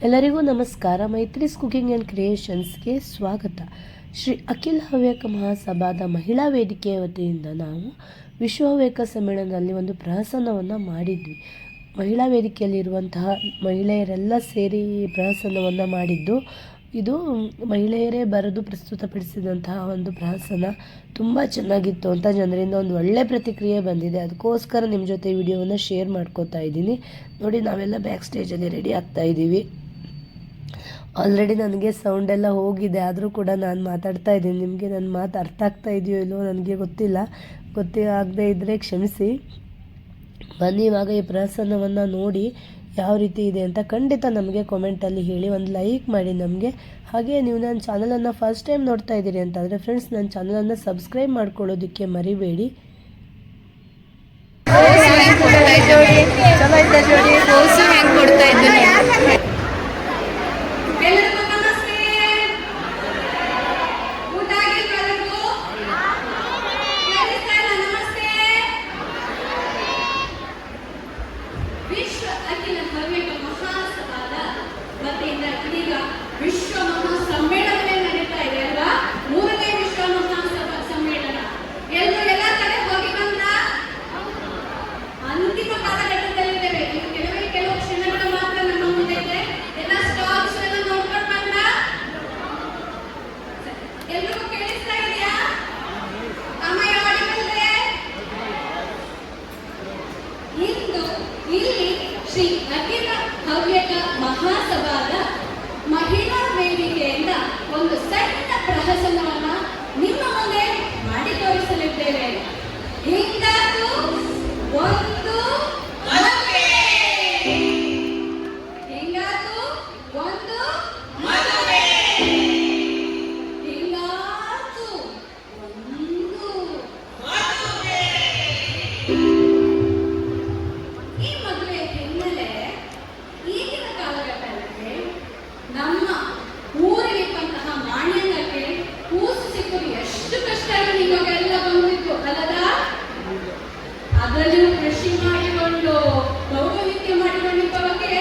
ಎಲ್ಲರಿಗೂ ನಮಸ್ಕಾರ. Maitri's cooking and ಕ್ರಿಯೇಷನ್ಸ್ಗೆ ಸ್ವಾಗತ. ಶ್ರೀ ಅಖಿಲ ಹವ್ಯಕ ಮಹಾಸಭಾದ ಮಹಿಳಾ ವೇದಿಕೆಯ ವತಿಯಿಂದ ನಾವು ವಿಶ್ವ ಹವ್ಯಕ ಸಮ್ಮೇಳನದಲ್ಲಿ ಒಂದು ಪ್ರಹಸನವನ್ನು ಮಾಡಿದ್ವಿ. ಮಹಿಳಾ ವೇದಿಕೆಯಲ್ಲಿರುವಂತಹ ಮಹಿಳೆಯರೆಲ್ಲ ಸೇರಿ ಪ್ರಹಸನವನ್ನು ಮಾಡಿದ್ದು. ಇದು ಮಹಿಳೆಯರೇ ಬರೆದು ಪ್ರಸ್ತುತಪಡಿಸಿದಂತಹ ಒಂದು ಪ್ರಹಸನ ತುಂಬ ಚೆನ್ನಾಗಿತ್ತು ಅಂತ ಜನರಿಂದ ಒಂದು ಒಳ್ಳೆ ಪ್ರತಿಕ್ರಿಯೆ ಬಂದಿದೆ. ಅದಕ್ಕೋಸ್ಕರ ನಿಮ್ಮ ಜೊತೆ ವಿಡಿಯೋವನ್ನು ಶೇರ್ ಮಾಡ್ಕೋತಾ ಇದ್ದೀನಿ. ನೋಡಿ, ನಾವೆಲ್ಲ ಬ್ಯಾಕ್ ಸ್ಟೇಜಲ್ಲಿ ರೆಡಿ ಆಗ್ತಾ ಇದ್ದೀವಿ. ಆಲ್ರೆಡಿ ನನಗೆ ಸೌಂಡೆಲ್ಲ ಹೋಗಿದೆ, ಆದರೂ ಕೂಡ ನಾನು ಮಾತಾಡ್ತಾ ಇದ್ದೀನಿ. ನಿಮಗೆ ನನ್ನ ಮಾತು ಅರ್ಥ ಆಗ್ತಾ ಇದೆಯೋ ಇಲ್ಲವೋ ನನಗೆ ಆಗದೇ ಇದ್ದರೆ ಕ್ಷಮಿಸಿ. ಬನ್ನಿ, ಇವಾಗ ಈ ಪ್ರಹಸನವನ್ನು ನೋಡಿ ಯಾವ ರೀತಿ ಇದೆ ಅಂತ ಖಂಡಿತ ನಮಗೆ ಕಾಮೆಂಟಲ್ಲಿ ಹೇಳಿ. ಒಂದು ಲೈಕ್ ಮಾಡಿ ನಮಗೆ. ಹಾಗೆ ನೀವು ನನ್ನ ಚಾನಲನ್ನು ಫಸ್ಟ್ ಟೈಮ್ ನೋಡ್ತಾ ಇದ್ದೀರಿ ಅಂತಂದರೆ ಫ್ರೆಂಡ್ಸ್, ನನ್ನ ಚಾನಲನ್ನು ಸಬ್ಸ್ಕ್ರೈಬ್ ಮಾಡ್ಕೊಳ್ಳೋದಕ್ಕೆ ಮರಿಬೇಡಿ. ವಿಶ್ವ ಮಹಾ ಸಮ್ಮೇಳನವೇ ನಡೀತಾ ಇದೆ ಅಲ್ವಾ? 3ನೇ ವಿಶ್ವ ಮಹಾ ಸಮ್ಮೇಳನ. ಎಲ್ಲ ಕಡೆ ಹೋಗಿ ಬಂದ್ರ? ಅಂತಿಮ ಕಾಲಘಟ್ಟದಲ್ಲಿದ್ದೇವೆ. ಕೆಲವು ಕ್ಷಣಗಳು ಮಾತ್ರ ನಮ್ಮ ಮುಂದೆ ಇದೆ. ಎಲ್ಲ ಸ್ಟಾಕ್ಸ್ ಎಲ್ಲ ನೋಡ್ಕೊಂಡು ಬಂದ್ರ? ಎಲ್ರಿಗೂ ಕೇಳಿಸ್ತಾ ಇದೆಯಾ? ಅಮ್ಮ ಯಾಡಿದ್ರೆ ಇಂದು ಇಲ್ಲಿ ಶ್ರೀ ಅಖಿಲ ಹವ್ಯಕ ಮಹಾಸಭಾದ ಮಹಿಳಾ ವೇದಿಕೆಯಿಂದ ಒಂದು ಸಣ್ಣ ಪ್ರಹಸನವನ್ನ ನಿಮ್ಮ ಮುಂದೆ ಮಾಡಿ ತೋರಿಸಲಿದ್ದೇವೆ. ಹಿಂಗಾತು ಒಂದು ಮದುವೆ, ಹಿಂಗಾತು ಒಂದು ಮದುವೆ, ಹಿಂಗಾತು ಒಂದು ಮದುವೆ. ಈ ಮದುವೆ ಹಿನ್ನೆಲೆ ಈಗಿನ ಕಾಲಘಟ್ಟದಲ್ಲಿ ನಮ್ಮ ಊರಿಗಿರುವಂತಹ ಮಾನ್ಯಂಗಕ್ಕೆ ಕೂಸು ಸಿಕ್ಕಲು ಎಷ್ಟು ಕಷ್ಟ ನಿಮಗೆಲ್ಲ ಬಂದಿತ್ತು ಅಲ್ಲದ? ಅದರಲ್ಲಿಯೂ ಕೃಷಿ ಮಾಡಿಕೊಂಡು ಪೌರೋಹಿತ್ಯ ಮಾಡಿಕೊಂಡಿದ್ದವಕ್ಕೆ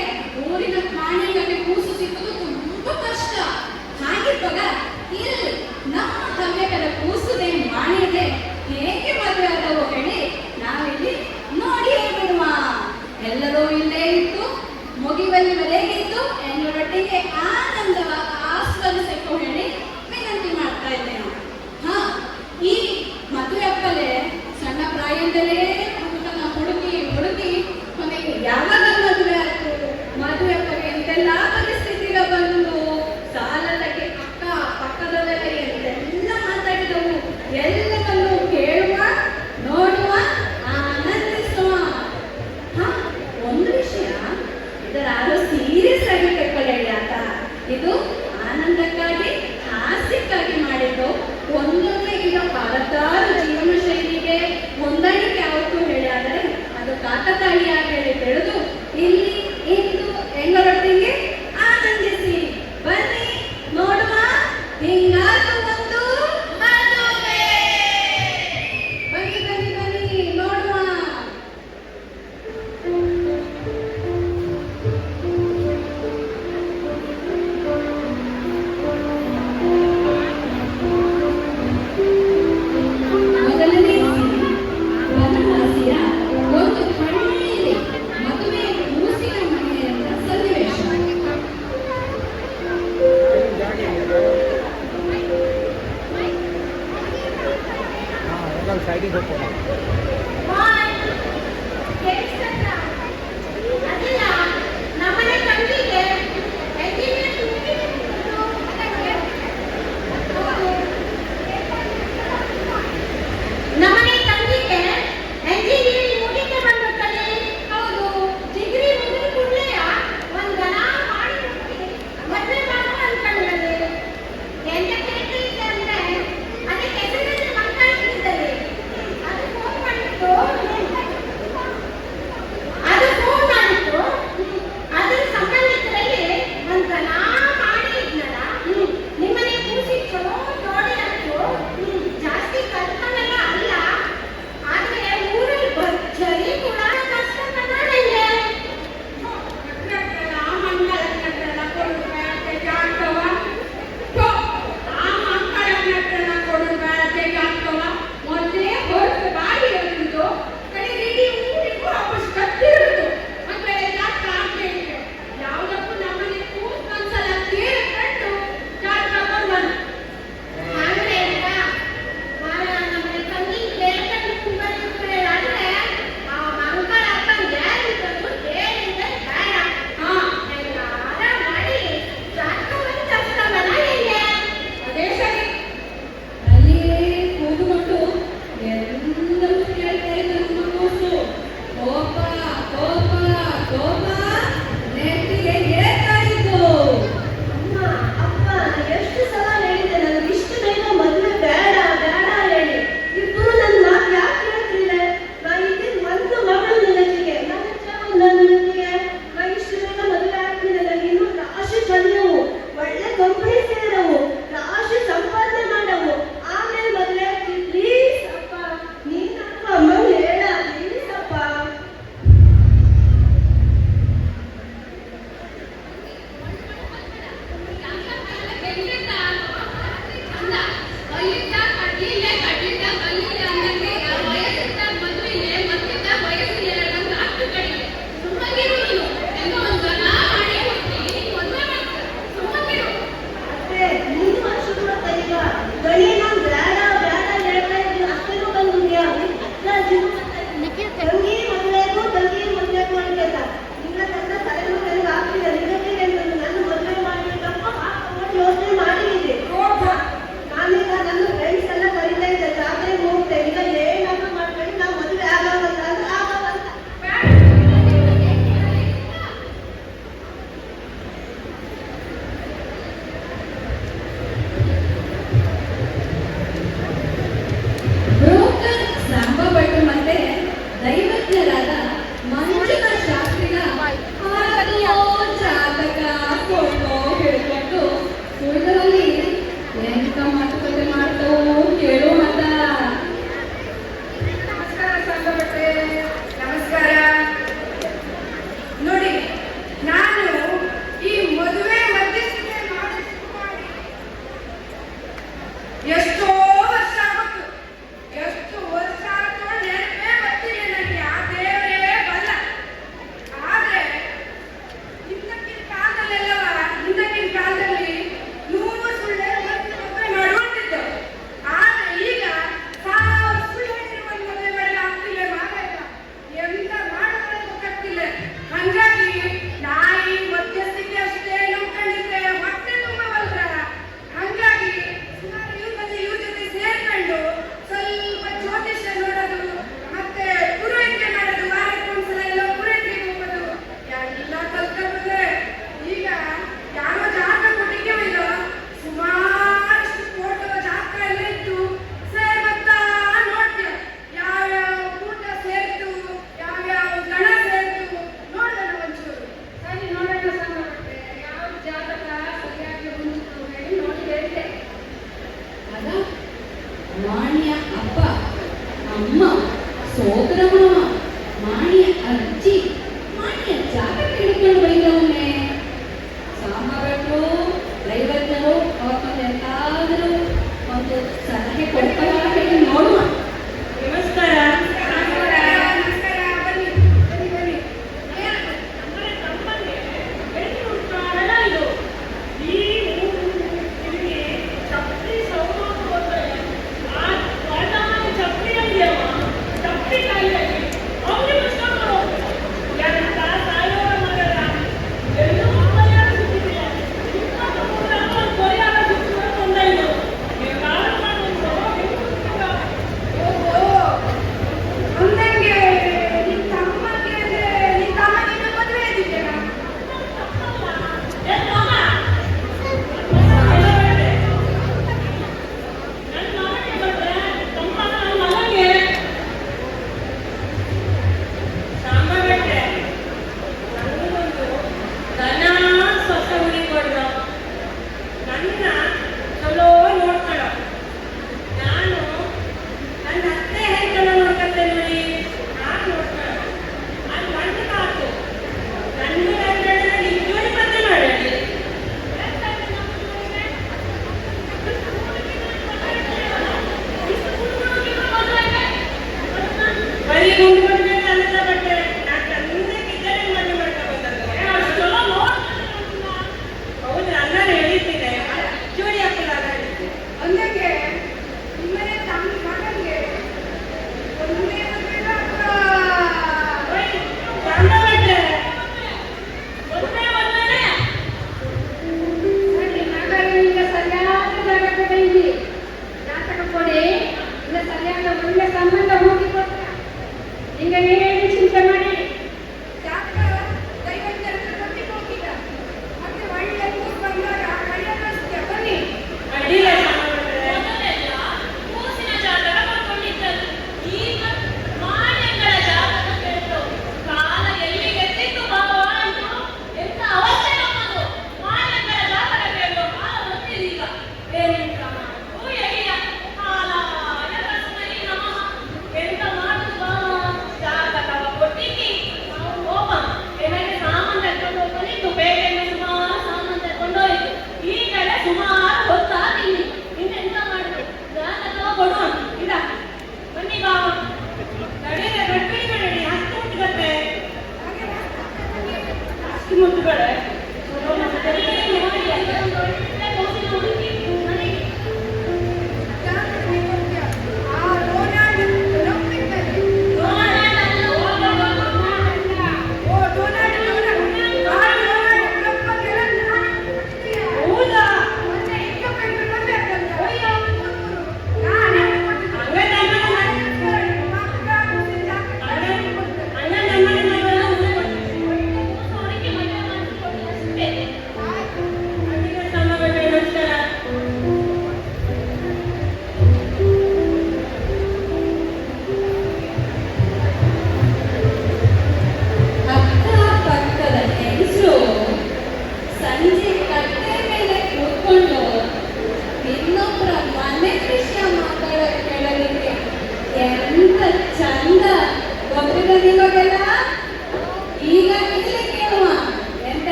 ಊರಿನ ಮಾನ್ಯಂಗಕ್ಕೆ ಕೂಸು ಸಿಕ್ಕಲು ತುಂಬಾ ಕಷ್ಟ. ಹಾಗಿದ್ದಾಗ ಇಲ್ಲಿ ನಮ್ಮ ಹವ್ಯಕದ ಕೂಸುದೇ ಮಾನ್ಯತೆ ಹೇಗೆ ಮದುವೆ ಆದವು ಹೇಳಿ ನಾವಿಲ್ಲಿ ನೋಡಿ ಬಿಡುವ. ಎಲ್ಲರೂ ಇಲ್ಲೇ ಇತ್ತು, ಮುಗಿವಲ್ಲಿವರೆಗಿದ್ದು ಎಲ್ಲರೊಟ್ಟಿಗೆ ಆನಂದವ ಆಸ್ವಾದಿಸಬೇಕು ಹೇಳಿ ವಿನಂತಿ ಮಾಡ್ತಾ ಇದ್ದೇನೆ. ಈ ಮದುವೆ ಅಪ್ಪಲೆ ಸಣ್ಣ ಪ್ರಾಯದಲ್ಲೇ ಹುಡುಕಿ ಕೊನೆಗೆ ಯಾವಾಗ ಮದುವೆ ಆಯ್ತು, ಮದುವೆ ಅಪ್ಪಗೆ ಎಂತೆಲ್ಲ ಪರಿಸ್ಥಿತಿಗೆ ಬಂದು ಸಾಲದಕ್ಕೆ ಅಕ್ಕ ಪಕ್ಕದಲ್ಲೆಲ್ಲ ಎಂತೆಲ್ಲ ಮಾತಾಡಿದವು. ಎಲ್ಲವನ್ನು ಕೇಳುವ, ನೋಡುವ, ಆನಂದಿಸುವ. ಒಂದು ವಿಷಯ ಇದರಾರು ಸೀರಿಯಸ್ ಆಗಿ ತಗೊಳ್ಳಿ ಅಂತ. ಇದು ಆನಂದಕ್ಕಾಗಿ ಹಾಸ್ಯಕ್ಕಾಗಿ ಮಾಡಿದ್ದು. ಒಂದೊಂದೇ ಈಗ ಭಾರತಾರು ಜೀವನ ಶೈಲಿಗೆ ಹೊಂದಾಣಿಕೆ ಯಾವತ್ತೂ ಹೇಳಿ, ಆದರೆ ಅದು ಕಾಕತಾಳೀಯಾಗಿ ಹೇಳಿ ತಿಳಿದು ಇಲ್ಲಿ ಇಂದು ಹೆಂಗರೊಟ್ಟಿಗೆ ಆನಂದಿಸಿ ಬನ್ನಿ, ನೋಡುವ. ಹಿಂಗಾತು ಒಂದು ಮದುವೆ. ಬನ್ನಿ ಬನ್ನಿ ಬನ್ನಿ ನೋಡುವ. ಸೈಡಿಗೆ ಹೋಗ್ತಾರೆ. ಅದಕ್ಕೆ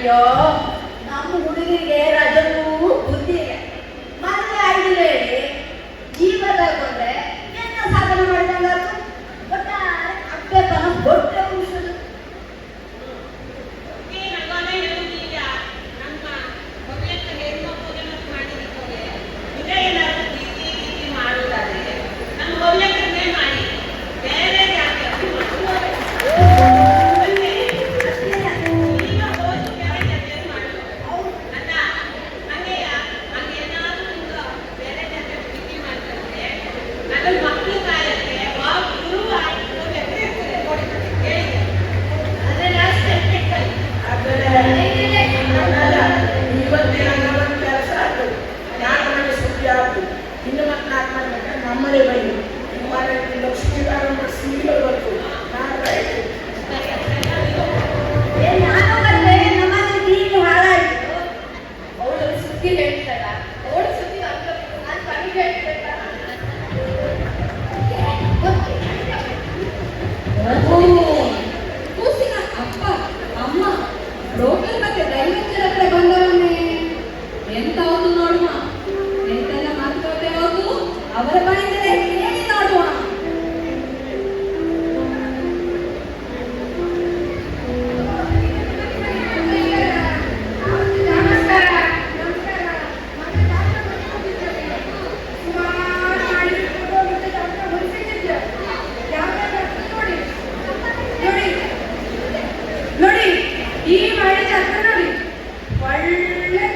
ಅಯ್ಯೋ ನಮ್ಮ ಹುಡುಗಿಗೆ ರಜಕ್ಕೂ ಬುದ್ಧಿ ಇಲ್ಲ. ಮದುವೆ ಆಗಿಲ್ಲ ಹೇಳಿ ಜೀವದ ಕೊಂಡ್ರೆ என்ன ಸಾಧನೆ ಮಾಡಿದಂಗ ಒಟ್ಟಾರೆ ಅಪ್ಪೆತನ ಬೊಟ್ಟೆ ಉಳಿಸೋದು. ನಮ್ಮನೆ ಬೈ ಲಕ್ಷ್ಮೀ ಸೀರೆ ಬಂತು ನಾನು ರೈತ ನಾನು ಬಂದ್ರೆ ನಮ್ಮನೆ ನೀರು ಹಾಳಾಯಿತು. ಅವಳು ಸುದ್ದಿ ಹೇಳ್ತಾಳ, ಅವಳು ಸುದ್ದಿ ನಾನು ಕಮ್ಮಿ ಹೇಳ್ಬೇಕಾ? ಕೂಸಿನ ಅಪ್ಪ ಅಮ್ಮ ಲೋಕಲ್ ಮತ್ತೆ ದೈವಜ್ಞರ ಹತ್ರ ಬಂದವನ್ನೇ ಎಂತ ಹೌದು ನೋಡುವ, ಎಂತೆಲ್ಲ ಮಾತುಕತೆ ಹೌದು ಅವರ ಬಾಯಿಂದಲೇ ಕೇಳಿ ನೋಡುವ. ನೋಡಿ ಈ ಮಾಡಿ ಜಾತ್ರೆ ನೋಡಿ ಒಳ್ಳೆ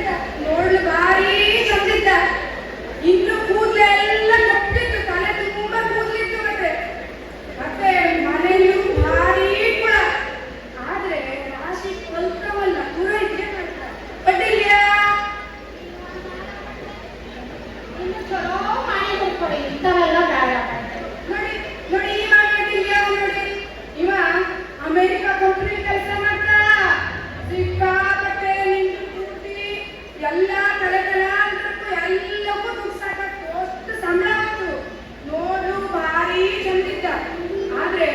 ನೋಡ್ಲು ಭಾರಿ ಚಂದಿದ್ದ. ಇನ್ನು ಕೂದಲೆಲ್ಲ ಕಪ್ಪಿತ್ತು, ತಲೆ ತುಂಬ ಕೂದಲಿತ್ತು ಮತ್ತೆ ಮನೆಯಲ್ಲೂ ಭಾರಿ ಕುಳ. ಆದ್ರೆ ರಾಶಿ ಸ್ವಲ್ಪವಲ್ಲ ಪೂರೈಕೆ ಮಾಡ್ತಾರೆ. ಬಡ್ಡಿಲ್ಯಾ ಇನ್ನು ಚಲೋ ಮಾಡಿ ಕೊಡ್ಕೊಡಿ, ಇಂಥವೆಲ್ಲ ಬೇಡ. ನೋಡಿ ನೋಡಿ ಈ ಮಾಡಿಲ್ಲ ನೋಡಿ, ಇವ ಅಮೆರಿಕ ಕಂಪನಿ ಕೆಲಸ ಮಾಡ್ತಾ ಸಿಕ್ಕಾಪಟ್ಟೆ ನಿಂತು ಕೂತಿ ಎಲ್ಲ ತಲೆಗಳ ಎಲ್ಲಕ್ಕೂ ದುಡ್ಡು ಸಾಕಷ್ಟು ಅಷ್ಟು ಸಂಬಳ ಬಂತು. ನೋಡು ಭಾರಿ ಚಂದಿದ್ದ. ಆದ್ರೆ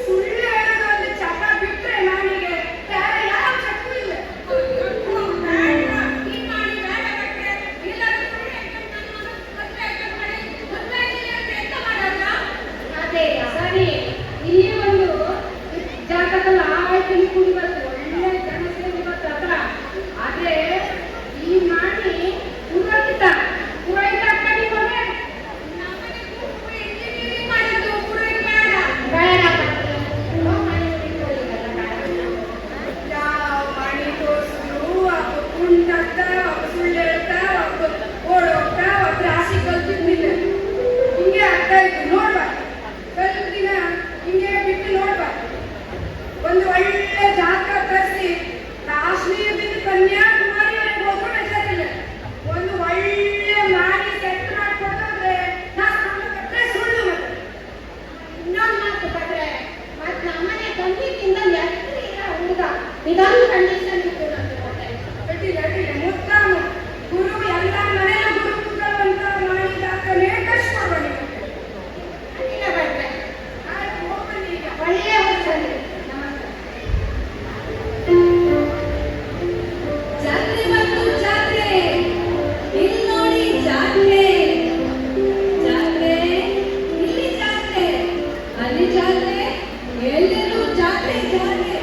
ಸುಳ್ಳು ಹೇಳೋದು ಒಂದು ಚಟ ಬಿಟ್ರೆ ನನಗೆ ಬೇರೆ ಯಾವ ಚಟವೂ ಇಲ್ಲ. ಅದೇ ಸರಿ, ಇಲ್ಲಿ ಒಂದು ಜಾಗದಲ್ಲಿ ಆಯ್ತು ಕೂಡಿ ಬರ್ತದೆ, ಒಳ್ಳೆ ಜನ ಸೇರಿ ಬರ್ತದೆ ಹತ್ರ. ಆದ್ರೆ ಈ ಮಾಡಿ ಪುರೋಹಿತ ಕಡಿ ಕೊಡ್ರೆ ಇಂಜಿನಿಯರಿಂಗ್ ಮಾಡಿದ್ದು ಪುರೋಹಿತ ಬೇಡ ಯಾವ ಮಾಡಿ ತೋರಿಸಿದ್ರು ಅಪ್ಪ ಕುಂಟತ್ತ, ಅಪ್ಪ ಸುಳ್ಳು ಹೇಳ್ತಾ, ಅಪ್ಪ ಓಡೋಗ್ತಾ, ಅಪ್ಪ ರಾಶಿ ಕಲ್ತಿದ್ದಿಲ್ಲ. ಹಿಂಗೆ ಆಗ್ತಾ ಇತ್ತು. ನೋಡ್ಬಾ ಸ್ವಲ್ಪ ದಿನ ಹಿಂಗೆ ಬಿಟ್ಟು ನೋಡ್ಬಾ. ಒಂದು ಒಳ್ಳೆ ಜಾತಕ ತರಿಸಿ ಕಾಶ್ಮೀರದಿಂದ ಕನ್ಯಾಕುಮಾರಿವರೆಗೆ ಹೋದ್ರೂ ಬೇಜಾರಿಲ್ಲ. ಒಂದು ಒಳ್ಳೆ ಮಾಡಿ ಸೆಟ್ ಮಾಡ್ಕೊಟ್ಟಂದ್ರೆ ನಾನು ಸುಳ್ಳು ಮತ್ತೆ ಇನ್ನೊಂದು ಮಾತು ಕಟ್ರೆ ಮತ್ತೆ ನಮ್ಮನೆ ಗಂಡಿಗಿಂತ ಎತ್ತರ ಇರೋ ಹುಡುಗ ಇದೊಂದು ಕಂಡೀಷನ್ ಇತ್ತು ನಮ್ಗೆ ಮತ್ತೆ. ಅಡ್ಡಿಲ್ಲ ಅಡ್ಡಿಲ್ಲ, ಮುತ್ತಾಮು ಗುರು ಎಲ್ಲ ಮನೆಯಲ್ಲೂ ಗುರು ಕೂತ್ಕೊಳ್ಳುವಂತ ಮಾಡಿದಾಗಲೇ ಕಷ್ಟ ಬನ್ನಿ. ಅದಿಲ್ಲ ಕಟ್ರೆ ಆಯ್ತು ಹೋಗ್ಬನ್ನಿ ಈಗ. ಒಳ್ಳೆಯ ಹುಡುಗರು. ನಮಸ್ಕಾರ. ಜಾತ್ರೆ ಬಂತು ಜಾತ್ರೆ, ಇಲ್ಲಿ ನೋಡಿ ಜಾತ್ರೆ. ಜಾತ್ರೆ ಇಲ್ಲಿ ಜಾತ್ರೆ, ಅಲ್ಲಿ ಜಾತ್ರೆ, ಎಲ್ಲೆಲ್ಲೂ ಜಾತ್ರೆ ಜಾತ್ರೆ.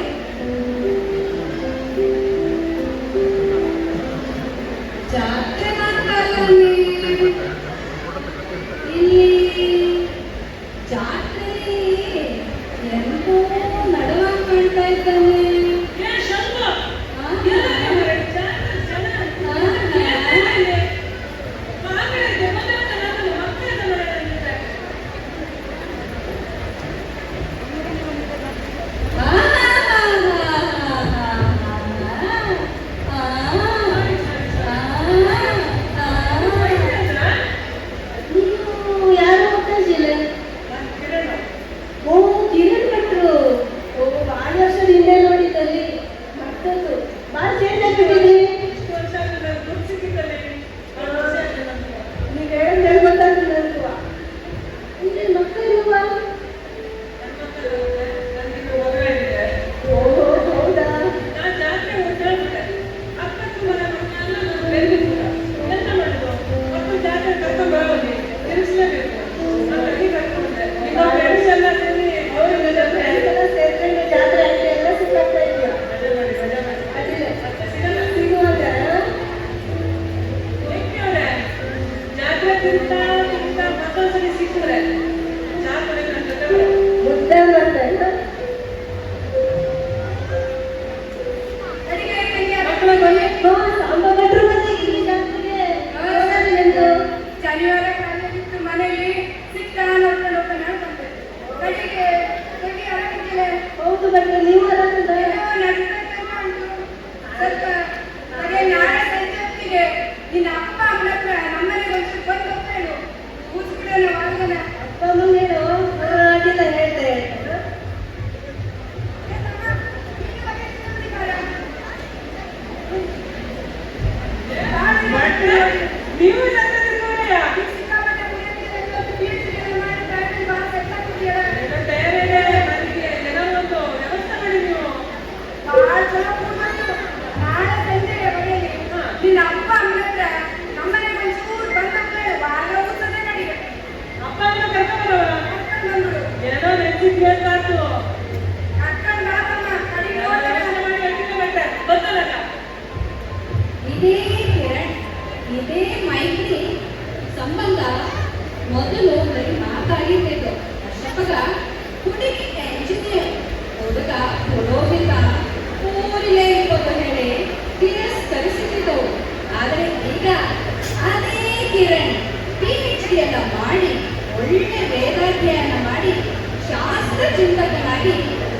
ಬಂದ್ರೆ ನೀವು ಏನೋ ನಡ್ಬೇಕಂತ ಉಂಟು. ಸ್ವಲ್ಪ ಹಾಗೆ ನಾಳೆ ಸಂಜೆ ಹೊತ್ತಿಗೆ ನಿನ್ನ ಅಪ್ಪ ಅಮ್ಮನ ಹತ್ರ ನಮ್ಮನೆಗೆ ಒಂಚೂರು ಬಂದು ಹೋಗ್ತೇಳು. ಕೂತ್ಬಿಡೋಣ ಹೊರಗನ. ಅಪ್ಪ ಅಮ್ಮನ ಹೇಳು, ಅಡ್ಡಿಲ್ಲ ಹೇಳ್ತಾರೆ. ನೀವು ನಾಳೆ ಸಂಜೆ ಬಗೆಯಲ್ಲಿ ನಿನ್ನ ಅಪ್ಪ ಅಮ್ಮನ ಹತ್ರ ನಮ್ಮನೆಗೆ ಒಂಚೂರು ಬಂದು ಹೋಗ್ತೇಳು. ಬಾಳ ಹೋಗ್ತದೆ ಕಡೆಗೆ ಅಪ್ಪ ಕರ್ಕೊಂಡು ಬಂದ್ಬಿಡು. ಏನೋ ನೆಚ್ಚಿದ್ವಿ ಅಂತ ಆಯ್ತು. ಕರ್ಕೊಂಡು ಬಾರಮ್ಮ ಕಡೆಗೆ ಹೋಗ್ತಾರೆ. ಇದೇ ಕಿರಣ್, ಇದೇ ಮೈತ್ರಿ ಸಂಬಂಧ ಮೊದಲು ಬರೀ ಮಾತಾಡಿದ್ದು. ಅಷ್ಟಪಗ ಹುಡುಗಿ ಎಂಜಿನಿಯರ್, ಹುಡುಗ ಪುರೋಹಿತ, ಊರಿಲೇ ಇರ್ಬೋದು ಹೇಳಿ ತಿರಸ್ಕರಿಸುತ್ತಿದ್ದವು. ಆದರೆ ಈಗ ಅದೇ ಕಿರಣ್ PhD ಎಲ್ಲ ಮಾಡಿ ಒಳ್ಳೆ ವೇದಾಧ್ಯಯನ ಮಾಡಿ ಶಾಸ್ತ್ರ ಚಿಂತಕನಾಗಿ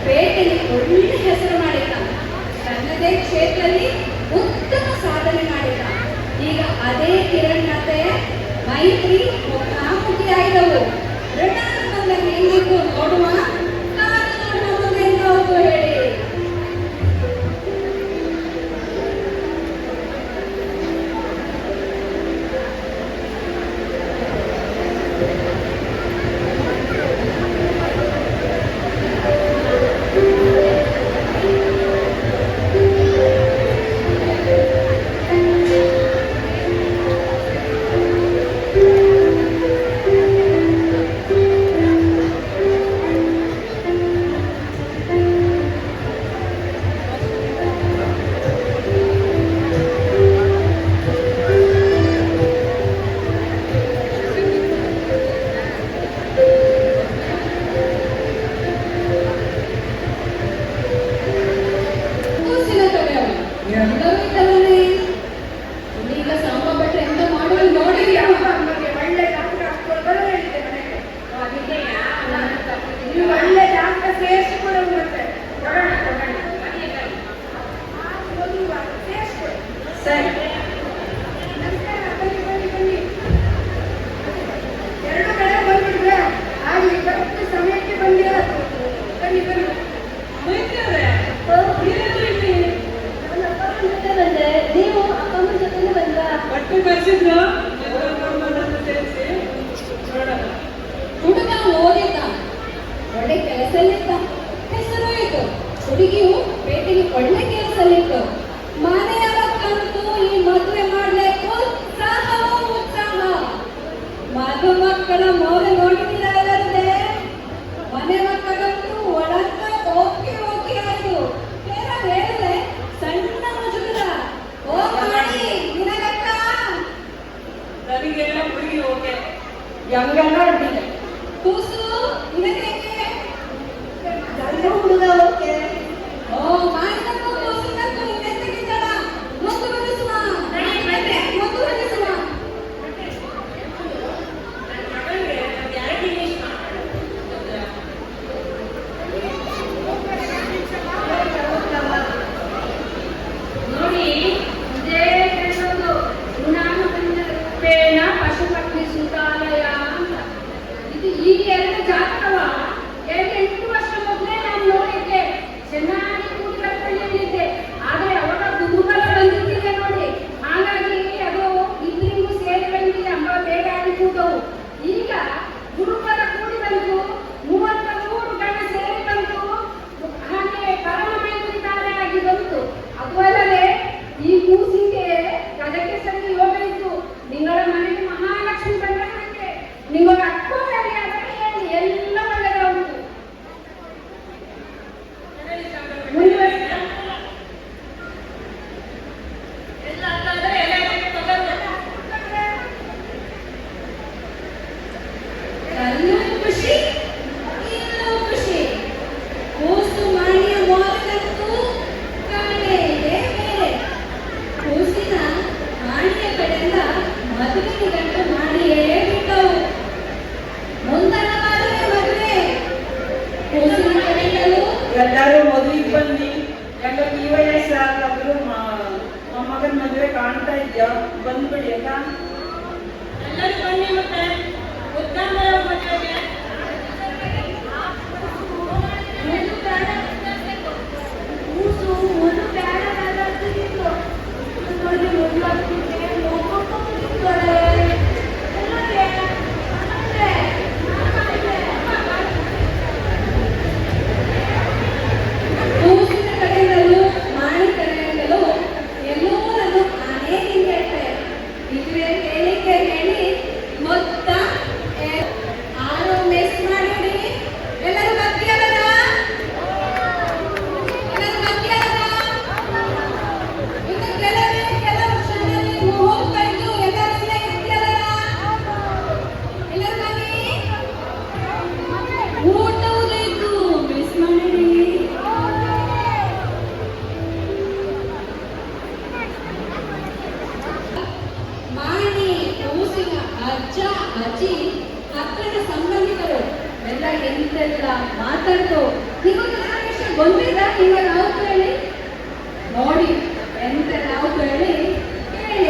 ಪೇಟೆಯಲ್ಲಿ ಒಳ್ಳೆ ಹೆಸರು ಮಾಡಿದ್ದ. ತನ್ನದೇ ಕ್ಷೇತ್ರದಲ್ಲಿ ಉತ್ತಮ ಸಾಧನೆ ಮಾಡಿದ. ಈಗ ಅದೇ ಕಿರಣ್ ಮತ್ತೆ ಮೈತ್ರಿ ಮುಖಾಮುಖಿಯಾಗಿದ್ದವು. ಋಣಾನುಬಂಧಕ್ಕೆ ಹೆಂಗಿತ್ತು ನೋಡುವ, ನಾನು ನೋಡುವುದು ಹೆಂಗೌದು ಹೇಳಿ. ಕೂಸಿನ ತೊಡೆಯವರು ಎಲ್ಲರೂ ಇದ್ದವನೇ. ಈಗ ಸಾಂಬ ಭಟ್ರೆ ಎಂತ ಮಾಡುವುದು ನೋಡಿ. ಅಪ್ಪ ಅಮ್ಮಗೆ ಒಳ್ಳೆ ಡಾಕ್ಟರ್ ಹಾಕ್ಕೊಂಡು ಬರೋ ಹೇಳಿದ್ದೆ ಮನೆಗೆ. ನೀವು ಒಳ್ಳೆ ಡಾಕ್ಟರ್ ಸೇರಿಸಿಕೊಡು ಮತ್ತೆ ಸೇರಿಸ್ಕೊಡು. ಸರಿ, ನಮಸ್ಕಾರ, ಬನ್ನಿ ಬನ್ನಿ ಬನ್ನಿ. ಎರಡು ಕಡೆ ಬಂದ್ಬಿಟ್ರೆ ಆಗ್ಲಿ ಕರೆಕ್ಟ್ ಸಮಯಕ್ಕೆ ಬಂದಿರ. ಬನ್ನಿ ಬನ್ನಿ. ನನ್ನ ಅಪ್ಪ ಅಮ್ಮನ ಜೊತೆ ಬಂದೆ, ನೀವು ಅಪ್ಪ ಅಮ್ಮನ ಜೊತೆನೆ ಬಂದ್ರಾ? ಬಟ್ಟೆ ಬರ್ಸಿದ್ರು ಸೇರಿಸಿ ನೋಡೋಣ. ಹುಡುಗ ಓದಿದ್ದ, ಒಳ್ಳೆ ಕೆಲಸದಲ್ಲಿದ್ದ, ಹೆಸರು ಇತ್ತು. ಹುಡುಗಿಯು ಪೇಟೆಗೆ ಒಳ್ಳೆ ಕೆಲಸದಲ್ಲಿತ್ತು. ಮನೆಯವಕ್ಕಂತೂ ಈ ಮದುವೆ ಮಾಡ್ಲಿಕ್ಕೆ ಉತ್ಸಾಹ. ಮದುಮಕ್ಕಳ ಮೋರೆ ನೋಡಿದ್ದೀರ ಅಲ್ಲದೆ, ಮನೆ ಮಕ್ಕಳಂತೂ ಒಳಕ್ಕ ಓಕೆ ಆಯ್ತು. ಹೇಳಿದ್ರೆ ಸಣ್ಣ ಮುಜುಗರ. ಓ ಮಾಡಿ ನಿನಗಕ್ಕ ನನಗೆ ಹುಡುಗಿ ಓಕೆ. ಯಂಗೆಲ್ಲ ಅಡ್ಡಿಲ್ಲ. ಕೂಸು ನಿನಗೇಕೆ? ಗಂಡು ಹುಡುಗ ಓಕೆ. ಓ ಮಾಯಿನಕ್ಕೂ ಕೂಸಿನಕ್ಕೂ ನಿನ್ನೆಂತಗಿದ್ದಳ. ಮುಂದುವರಿಸುವ. ಮುಂದುವರಿಸುವ. ನೋಡಿ, ಇದೇ ಹೇಳೋದು ಋಣಾನುಬಂಧ ರೂಪೇಣ ಪಶುಪತ್ನಿ ಸುತಾಲಯ ಅಂತ. ಇದು ಈಗ ಎರಡು ಜಾತಕವ 7-8 ವರ್ಷ ಮೊದಲೇ ನಾನು ನೋಡಿದ್ದೆ. ಎಲ್ಲರೂ ಮದುವೆಗೆ ಬನ್ನಿ. ಎಲ್ಲ ಈ ವಯಸ್ಸಾದ್ರು ಮೊಮ್ಮಗನ ಮದುವೆ ಕಾಣ್ತಾ ಇದ್ಯಾ, ಬಂದ್ಬಿಡಿ ಅಕ್ಕ. ಎಲ್ಲರೂ ಬನ್ನಿ ಮತ್ತೆ ಉತ್ತಮ ಮದುವೆಗೆ. ಕೂಸಿನ ಕಡೆಯಿಂದಲೂ ಮಾಣಿ ಕಡೆಯಿಂದಲೂ ಎಲ್ಲರೂ ಆನೆ ತಿಂತಾರೆ. ಇದುವೇ ಹೇಳಿಕೆ ಹೇಳಿ ಮೊತ್ತ ಆರು ಮಿಸ್ ಮಾಡಿಡಿ. ಎಲ್ಲರೂ ಬರ್ತೀಯಲ್ಲ? ಎಲ್ಲರೂ ಬರ್ತೀಯಲ್ಲ? ಇನ್ನು ಕೆಲವು ಕ್ಷಣದಲ್ಲಿ ಮುಹೂರ್ತ ಇದ್ದು ಎಲ್ಲರೂ ಇಲ್ಲೇ ಇರ್ತೀಯಲ್ಲ? ಎಲ್ಲರೂ ಬನ್ನಿ. ಊಟವುದೇ ಇದ್ದು ಮಿಸ್ ಮಾಡಿಡಿ. ಮಾಣಿ ಕೂಸಿನ ಅಜ್ಜ ಅಜ್ಜಿ ಅಕ್ಕನ ಸಂಬಂಧಿಕರು ಎಲ್ಲ ಎಂತೆಲ್ಲ ಮಾತಾಡ್ತು. ನಿಮಗೆ ವಿಷಯ ಬಂದಿಲ್ಲ? ಇವಾಗ ನಾವು ಹೇಳಿ ನೋಡಿ, ಎಂತೆಲ್ಲ ಹೇಳಿ ಕೇಳಿ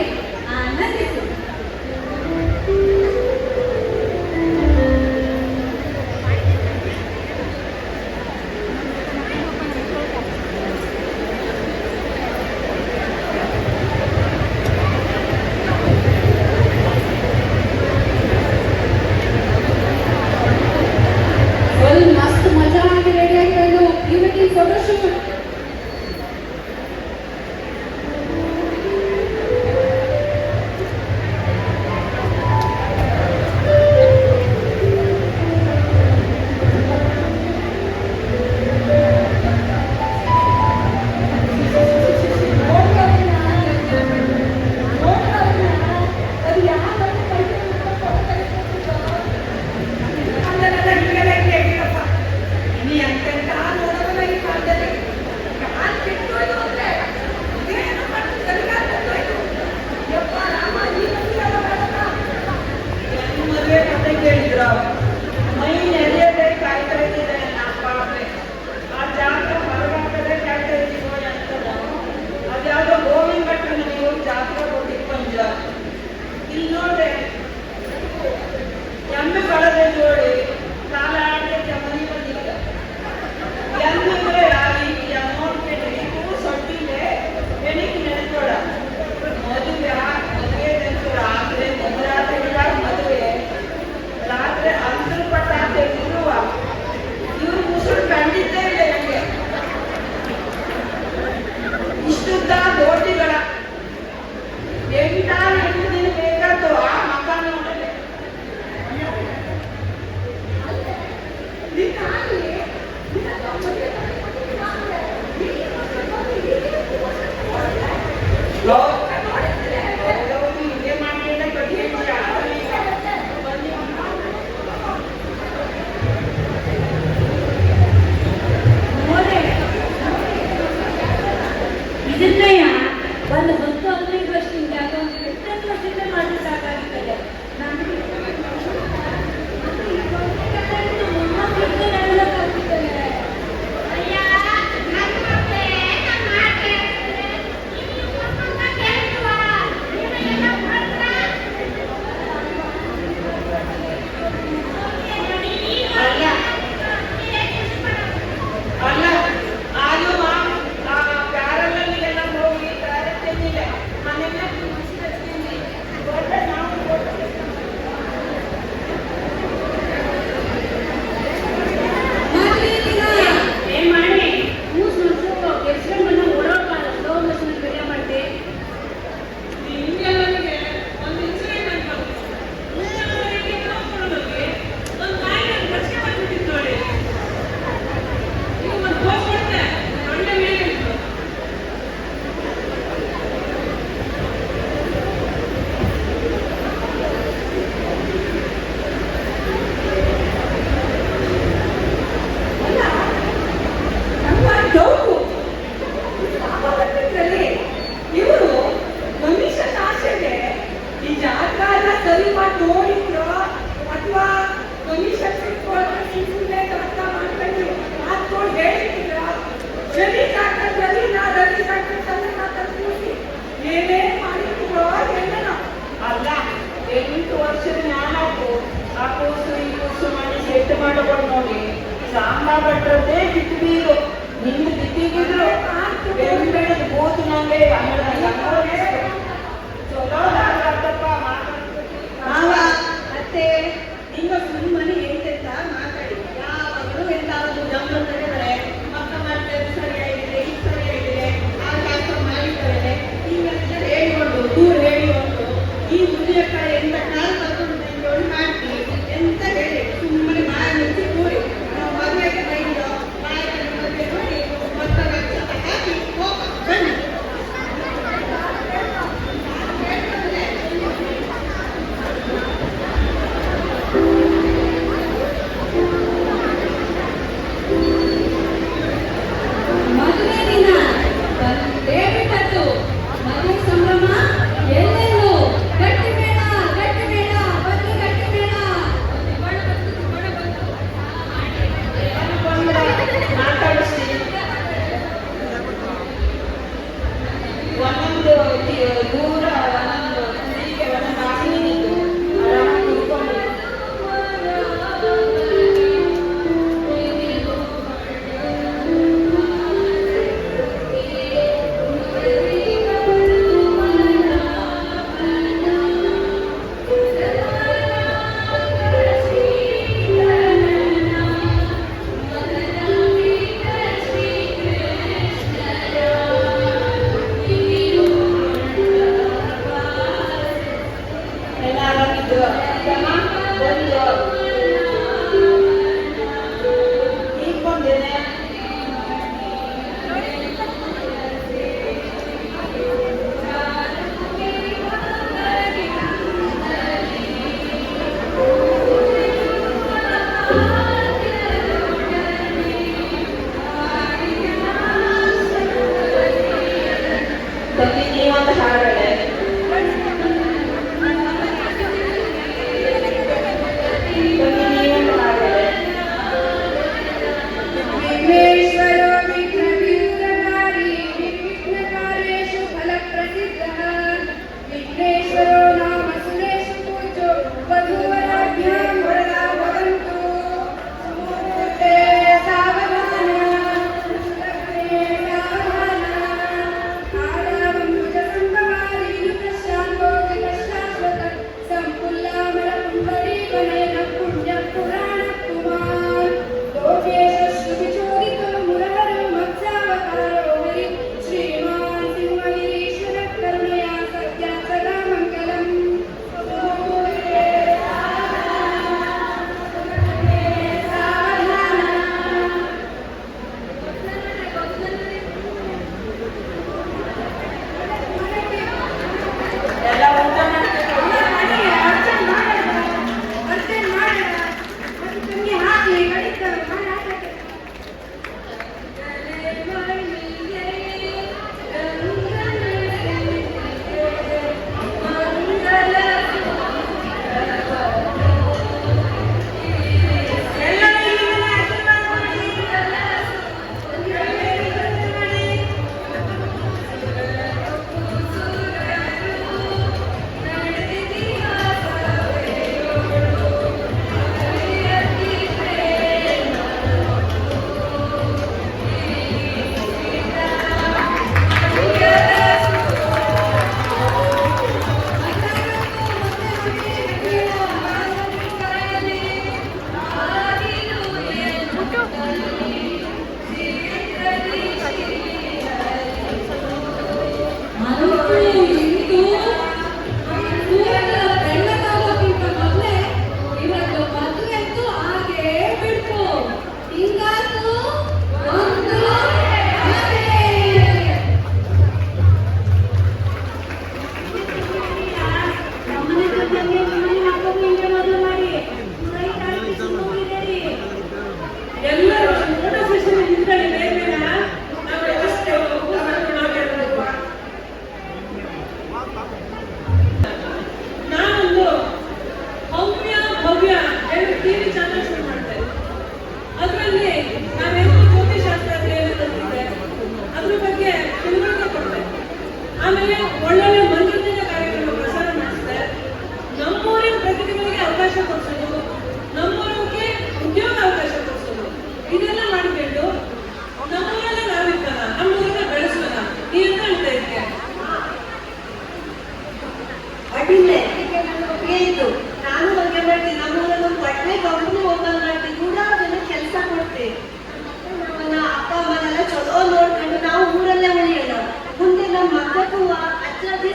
ಆನಂದಿಸಿ. ಫುಲ್ ಮಸ್ತ್ ಮಜಾ ಆಗಿ ರೆಡಿ ಆಗಿರೋದು ಇವತ್ತಿನ ಫೋಟೋಶೂಟ್. ಮದುವೆ ಕತೆ ಕೇಳಿದ್ರ? ಮೈ ನೆರೆಯದೆ ಕಾಯ್ತಾ ಇದ್ದಿದೆ ಅಪ್ಪ. ಆ ಜಾತ್ರೆ ಹೊರಗಾಕದೆ ಕಾಯ್ತಾ ಇದ್ದೀವೋ ಎಂತದ? ಅದ್ಯಾವುದೋ ಗೋವಿಂದ ಭಟ್ರ ನೀವು ಜಾತ್ರೆ ಹೋಗಿ ಪಂಜ. ಇಲ್ಲಿ ನೋಡ್ರೆ ಎಮ್ಮೆ ಕಳದೆ ನೋಡಿ ಕಾಲ ಆಡಕ್ಕೆ ಮನೆ ಬಂದಿದ್ದ. ಎಂದ್ರೆ ಆ ರೀತಿಯ ನೋಡ್ಬಿಟ್ರೆ ನೀವು ಸೊಟ್ಟಿಲೆ ಬೆಳಿಗ್ಗೆ ನೆನೆಸ್ಕೊಡ. ಮದುವೆದಂತೂ ರಾತ್ರಿ ಮಧುರಾತ್ರಿಗಳ ಮದುವೆ, ರಾತ್ರಿ ಅಂತರು ಪಟ್ಟಾತೆ ಇರುವ ಇವ್ರು ಮುಸುರು ಕಂಡಿದ್ದೇ ಇಲ್ಲ. ನನಗೆ ಇಷ್ಟುದ್ದ ಗೋಟಿಗಳ 8 ದಿನ ಬೇಕಾದ್ದು ಆ ಮಕ್ಕ ನೋಡಲೆ. ಇದೇ ಮಾಡಿದ್ರೆ ಕಟ್ಟಿ ಇದನ್ನಯ್ಯ ಒಂದು 10-15 ವರ್ಷದಿಂದ ಅದೊಂದು 8 ವರ್ಷದಿಂದ ಮಾಡಿ ಸಾಕಾಗುತ್ತದೆ. ಅಲ್ಲ ಆದ್ರೂ ಪ್ಯಾರಲಲ್ಲಿಗೆಲ್ಲ ಹೋಗಿ ದೂರ ಒಂದೊಂದು ಹೀಗೆ ಒಂದೊಂದು ಆಸನ ನಿಂತು ಆರಾಮಾಗಿ ಕೂತ್ಕೊಂಡು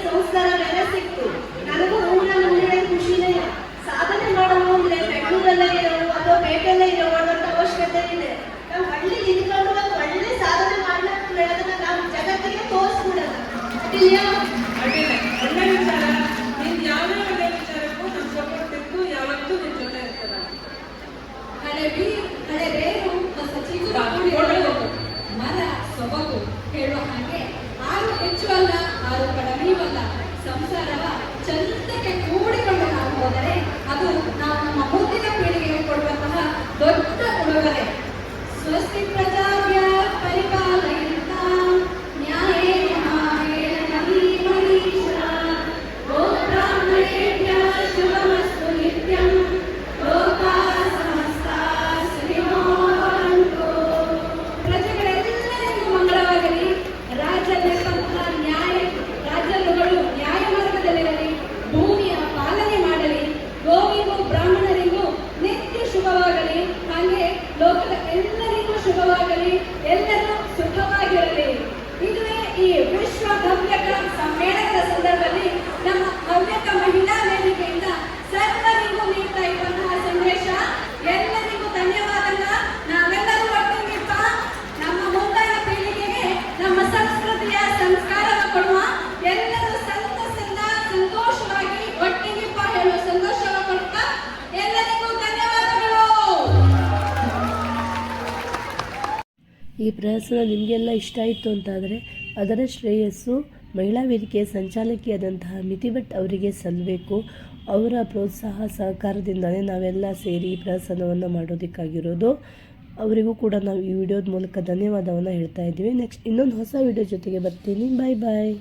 ಸಂಸ್ಕಾರ ಬೇರೆ ಸಿಕ್ತು. ನನಗೂ ಊರಲ್ಲಿ ಖುಷಿನೇ. ಸಾಧನೆ ಮಾಡಲು ಅಂದ್ರೆ ಬೆಂಗಳೂರಲ್ಲೇ ಇರೋ ಅಥವಾ ಪೇಟೆಲ್ಲೇ ಇರೋ ಅನ್ನೋಂಥ ಅವಶ್ಯಕತೆ ಇದೆ. ನಾವು ಹಳ್ಳಿ ನಿಂತ್ಕೊಂಡು ಒಂದು ಒಳ್ಳೆ ಸಾಧನೆ ಮಾಡ್ಲಿಕ್ಕೆ ಅದನ್ನ ನಾವು ಜಗತ್ತಿಗೆ ತೋರಿಸ್ಬಿಡೋಣ. ಅದಿಲ್ಲ ಒಳ್ಳೆ ವಿಚಾರ. ನೀನ್ ಯಾವ್ಯಾವ ಒಳ್ಳೆ ವಿಚಾರಕ್ಕೂ ನಮ್ಮ ಸಪೋರ್ಟ್ ಇತ್ತು, ಯಾವತ್ತೂ ನಿನ್ ಜೊತೆ ಇರ್ತದ. ಹಳೆ ಬೇರು ಹೊಸ ಚಿಗುರು ಮರ ಸೊಬಗು ಹೇಳುವ ಹಾಗೆ 6 ಹೆಚ್ಚು ಅಲ್ಲ 6 ಕಡಿಮೆಯಲ್ಲ. ಸಂಸಾರವ ಚಂದಕ್ಕೆ ಕೂಡಿಕೊಂಡು ನಾವು ಹೋದರೆ ಅದು ನಾವು ನಮ್ಮ ಮುಂದಿನ ಪೀಳಿಗೆಗೆ ಕೊಡುವಂತಹ ದೊಡ್ಡ ಉಡುಗೊರೆ. ಸ್ವಸ್ತಿ ಪ್ರಜಾಭ್ಯ ಪರಿಪಾಲಯಂತಾಂ ನ್ಯಾಯೇನ ಮಾರ್ಗೇಣ ಮಹೀಮಹೀಷಾಃ ಈ ಪ್ರಹಸನ ನಿಮಗೆಲ್ಲ ಇಷ್ಟ ಆಯಿತು ಅಂತಾದರೆ ಅದರ ಶ್ರೇಯಸ್ಸು ಮಹಿಳಾ ವೇದಿಕೆಯ ಸಂಚಾಲಕಿಯಾದಂತಹ ಮಿತಿ ಭಟ್ ಅವರಿಗೆ ಸಲ್ಲಬೇಕು. ಅವರ ಪ್ರೋತ್ಸಾಹ ಸಹಕಾರದಿಂದಲೇ ನಾವೆಲ್ಲ ಸೇರಿ ಈ ಪ್ರಹಸನವನ್ನು ಮಾಡೋದಕ್ಕಾಗಿರೋದು. ಅವರಿಗೂ ಕೂಡ ನಾವು ಈ ವಿಡಿಯೋದ ಮೂಲಕ ಧನ್ಯವಾದವನ್ನು ಹೇಳ್ತಾ ಇದ್ದೀವಿ. ನೆಕ್ಸ್ಟ್ ಇನ್ನೊಂದು ಹೊಸ ವಿಡಿಯೋ ಜೊತೆಗೆ ಬರ್ತೀನಿ. ಬಾಯ್ ಬಾಯ್.